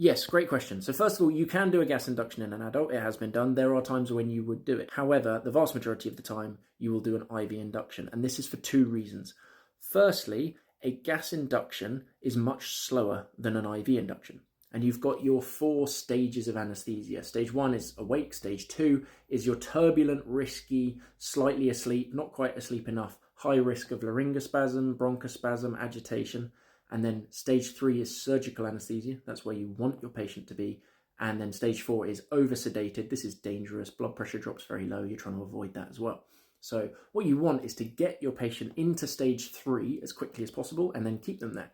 Yes, great question. So first of all, you can do a gas induction in an adult. It has been done. There are times when you would do it. However, the vast majority of the time, you will do an IV induction. And this is for two reasons. Firstly, a gas induction is much slower than an IV induction. And you've got your 4 stages of anesthesia. Stage 1 is awake. Stage 2 is your turbulent, risky, slightly asleep, not quite asleep enough, high risk of laryngospasm, bronchospasm, agitation. And then stage 3 is surgical anesthesia. That's where you want your patient to be. And then stage 4 is over-sedated. This is dangerous. Blood pressure drops very low. You're trying to avoid that as well. So what you want is to get your patient into stage 3 as quickly as possible and then keep them there.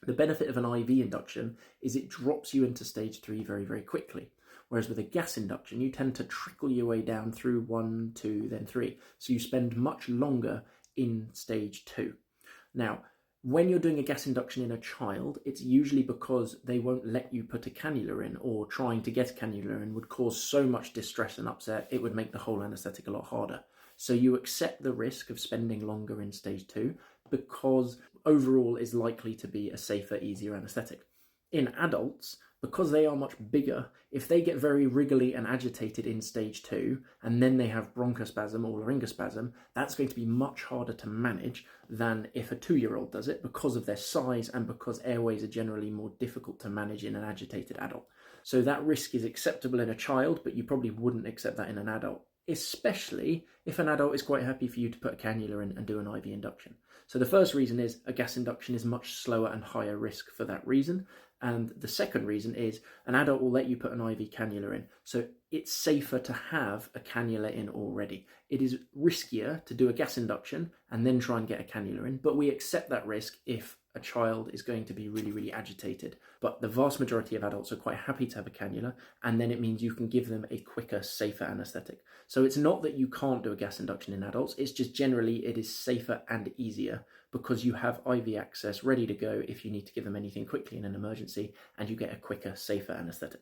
The benefit of an IV induction is it drops you into stage 3 very, very quickly. Whereas with a gas induction, you tend to trickle your way down through 1, 2, then 3. So you spend much longer in stage 2. Now, when you're doing a gas induction in a child, it's usually because they won't let you put a cannula in, or trying to get a cannula in would cause so much distress and upset, it would make the whole anaesthetic a lot harder. So you accept the risk of spending longer in stage 2 because overall is likely to be a safer, easier anaesthetic. In adults, because they are much bigger, if they get very wriggly and agitated in stage 2 and then they have bronchospasm or laryngospasm, that's going to be much harder to manage than if a 2-year-old does it, because of their size and because airways are generally more difficult to manage in an agitated adult. So that risk is acceptable in a child, but you probably wouldn't accept that in an adult, especially if an adult is quite happy for you to put a cannula in and do an IV induction. So the first reason is a gas induction is much slower and higher risk for that reason. And the second reason is an adult will let you put an IV cannula in. So it's safer to have a cannula in already. It is riskier to do a gas induction and then try and get a cannula in, but we accept that risk if a child is going to be really, really agitated. But the vast majority of adults are quite happy to have a cannula, and then it means you can give them a quicker, safer anaesthetic. So it's not that you can't do a gas induction in adults, it's just generally it is safer and easier because you have IV access ready to go if you need to give them anything quickly in an emergency, and you get a quicker, safer anaesthetic.